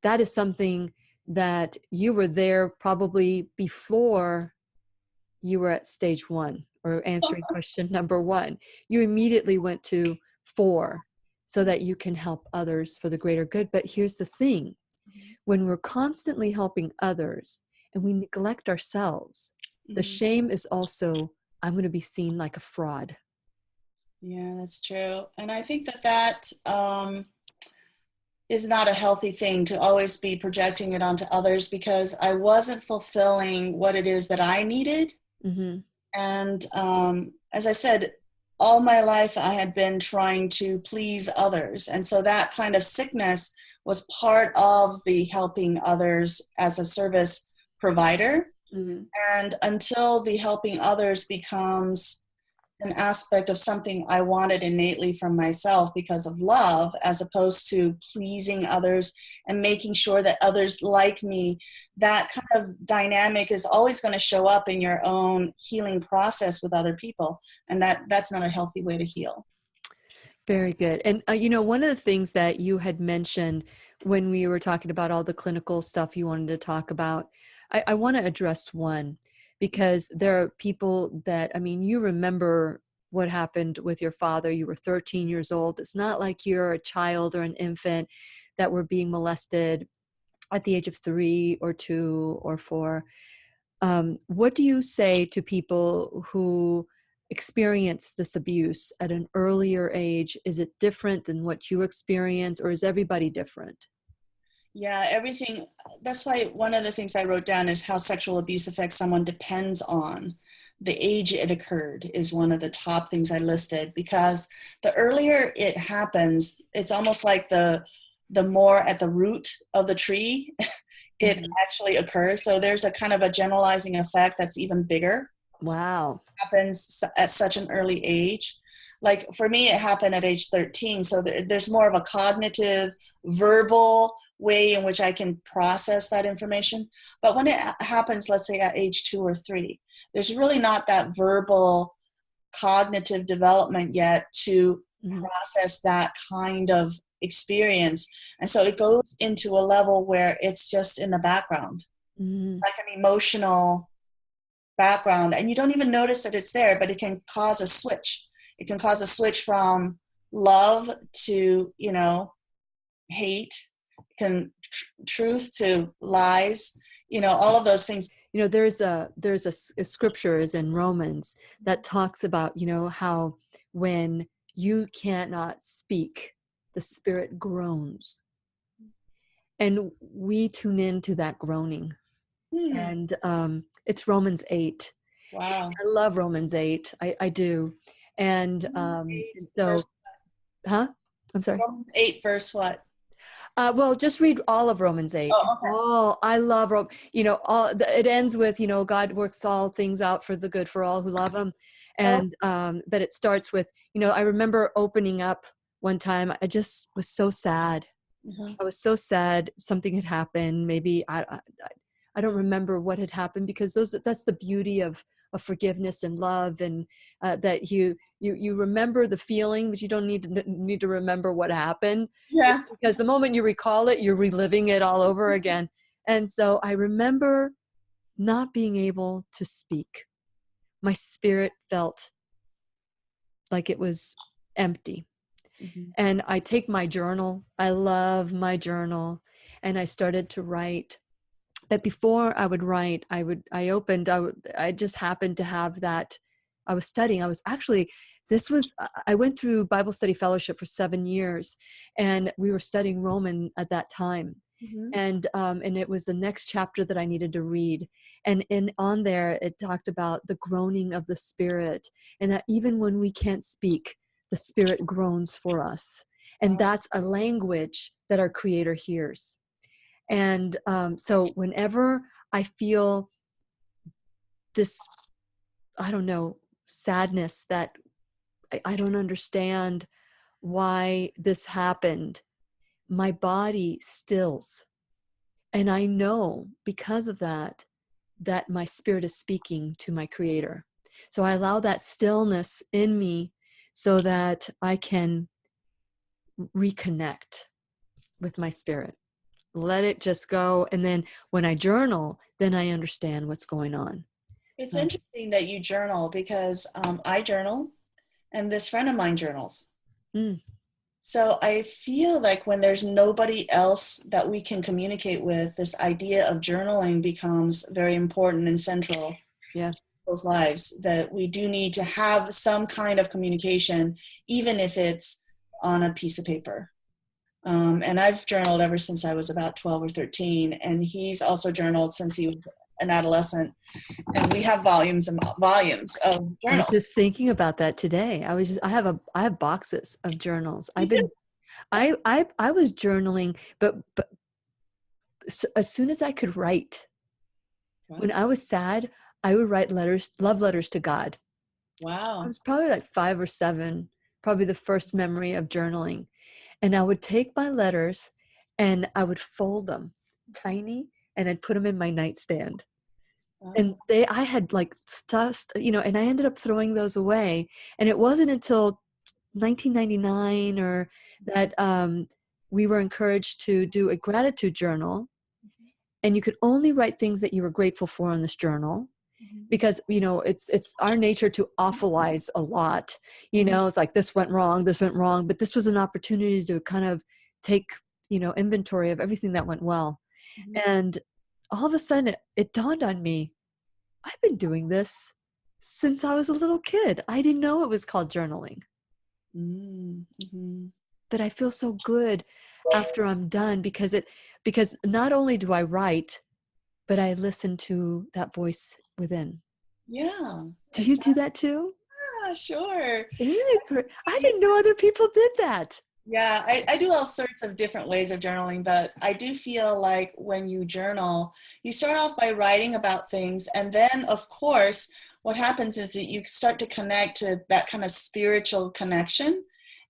A: That is something that you were there probably before you were at stage 1 or answering question number 1. You immediately went to 4 so that you can help others for the greater good. But here's the thing. When we're constantly helping others and we neglect ourselves, the shame is also, I'm going to be seen like a fraud.
C: Yeah, that's true. And I think that is not a healthy thing to always be projecting it onto others, because I wasn't fulfilling what it is that I needed.
A: Mm-hmm.
C: And as I said, all my life I had been trying to please others. And so that kind of sickness was part of the helping others as a service provider. Mm-hmm. And until the helping others becomes an aspect of something I wanted innately from myself because of love, as opposed to pleasing others and making sure that others like me, that kind of dynamic is always going to show up in your own healing process with other people. And that's not a healthy way to heal.
A: Very good. And, one of the things that you had mentioned when we were talking about all the clinical stuff you wanted to talk about, I want to address one, because there are people that, you remember what happened with your father. You were 13 years old. It's not like you're a child or an infant that were being molested at the age of 3 or 2 or 4. What do you say to people who experience this abuse at an earlier age? Is it different than what you experience, or is everybody different?
C: Yeah, everything. That's why one of the things I wrote down is how sexual abuse affects someone depends on the age it occurred, is one of the top things I listed, because the earlier it happens, it's almost like the more at the root of the tree it actually occurs. So there's a kind of a generalizing effect that's even bigger.
A: Wow.
C: It happens at such an early age. Like for me, it happened at age 13. So there's more of a cognitive, verbal way in which I can process that information. But when it happens, let's say at age 2 or 3, there's really not that verbal cognitive development yet to process that kind of experience. And so it goes into a level where it's just in the background, like an emotional background. And you don't even notice that it's there, but it can cause a switch. It can cause a switch from love to, hate, truth to lies, all of those things.
A: There's a scripture is in Romans that talks about, how when you cannot speak, the spirit groans. And we tune into that groaning. And it's Romans 8.
C: Wow.
A: I love Romans 8. I do. And so, huh? I'm sorry.
C: Romans 8 verse what?
A: Well, just read all of Romans 8.
C: Oh, okay.
A: Oh, I love, it ends with, God works all things out for the good for all who love him. And, but it starts with, I remember opening up one time, I just was so sad.
C: Mhm.
A: I was so sad. Something had happened. Maybe I don't remember what had happened, because that's the beauty of forgiveness and love, and that you remember the feeling, but you don't need to remember what happened.
C: Yeah.
A: Because the moment you recall it, you're reliving it all over again. And so I remember not being able to speak. My spirit felt like it was empty.
C: Mhm.
A: And I take my journal. I love my journal. And I started to write. But before I would write, I just happened to have that. I was studying. I went through Bible study fellowship for 7 years, and we were studying Roman at that time.
C: Mhm.
A: And it was the next chapter that I needed to read. And on there, it talked about the groaning of the Spirit, and that even when we can't speak, the Spirit groans for us. And that's a language that our Creator hears. And so whenever I feel this, I don't know, sadness that I don't understand why this happened, my body stills. And I know because of that, that my spirit is speaking to my Creator. So I allow that stillness in me so that I can reconnect with my spirit. Let it just go. And then when I journal, then I understand what's going on.
C: It's interesting that you journal, because I journal and this friend of mine journals.
A: Mm.
C: So I feel like when there's nobody else that we can communicate with, this idea of journaling becomes very important and central.
A: Yeah.
C: To people's lives, that we do need to have some kind of communication, even if it's on a piece of paper. And I've journaled ever since I was about 12 or 13, and he's also journaled since he was an adolescent. And we have volumes and volumes of journals.
A: I was just thinking about that today. I have boxes of journals. I was journaling, but as soon as I could write, when I was sad, I would write love letters to God.
C: Wow.
A: I was probably like 5 or 7, probably the first memory of journaling. And I would take my letters and I would fold them tiny, and I'd put them in my nightstand. And I had like stuff, and I ended up throwing those away. And it wasn't until 1999 or that we were encouraged to do a gratitude journal. And you could only write things that you were grateful for in this journal, because it's our nature to awfulize a lot. It's like, this went wrong, but this was an opportunity to kind of take inventory of everything that went well. And all of a sudden it dawned on me, I've been doing this since I was a little kid. I didn't know it was called journaling. But I feel so good after I'm done, because not only do I write, but I listen to that voice within.
C: Yeah.
A: Do you do that too?
C: Yeah, sure.
A: Isn't it great? I didn't know other people did that.
C: Yeah, I do all sorts of different ways of journaling, but I do feel like when you journal, you start off by writing about things, and then, of course, what happens is that you start to connect to that kind of spiritual connection,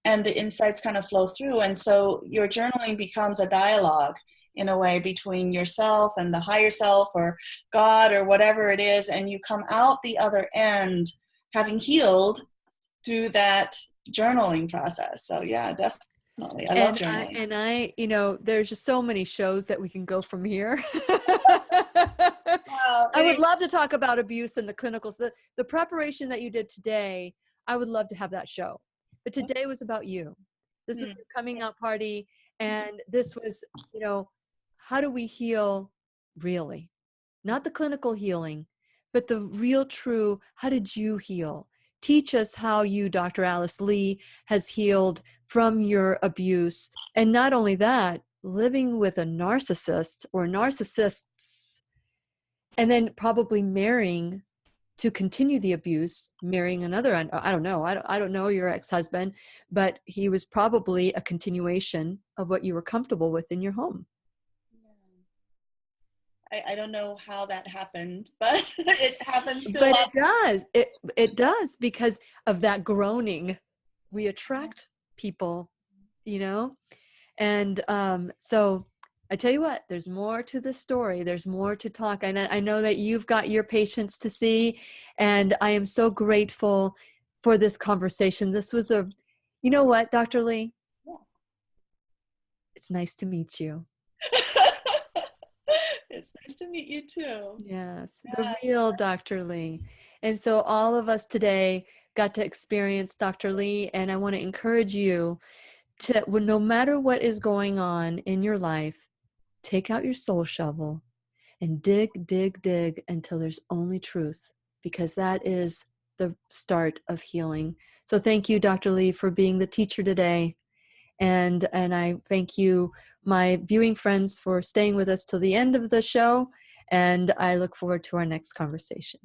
C: and the insights kind of flow through, and so your journaling becomes a dialogue in a way between yourself and the higher self or God or whatever it is, and you come out the other end having healed through that journaling process. So yeah, definitely. I love journaling.
A: And I, there's just so many shows that we can go from here. I would love to talk about abuse and the clinicals. The preparation that you did today, I would love to have that show. But today was about you. This was your coming out party. And this was, how do we heal really? Not the clinical healing, but the real true, how did you heal? Teach us how you, Dr. Alice Lee, has healed from your abuse. And not only that, living with a narcissist or narcissists, and then probably marrying to continue the abuse, marrying another. I don't know. I don't know your ex-husband, but he was probably a continuation of what you were comfortable with in your home.
C: I don't know how that happened, but it happens to
A: But
C: a lot.
A: it does. It does, because of that groaning. We attract people, you know? And so I tell you what, there's more to the story. There's more to talk. And I know that you've got your patients to see, and I am so grateful for this conversation. This was you know what, Dr. Lee?
C: Yeah.
A: It's nice to meet you.
C: It's nice to meet you too.
A: Yes,
C: Yeah.
A: the real Dr. Lee. And so all of us today got to experience Dr. Lee, and I want to encourage you to, no matter what is going on in your life, take out your soul shovel and dig, dig, dig until there's only truth, because that is the start of healing. So thank you, Dr. Lee, for being the teacher today. And I thank you, my viewing friends, for staying with us till the end of the show. And I look forward to our next conversation.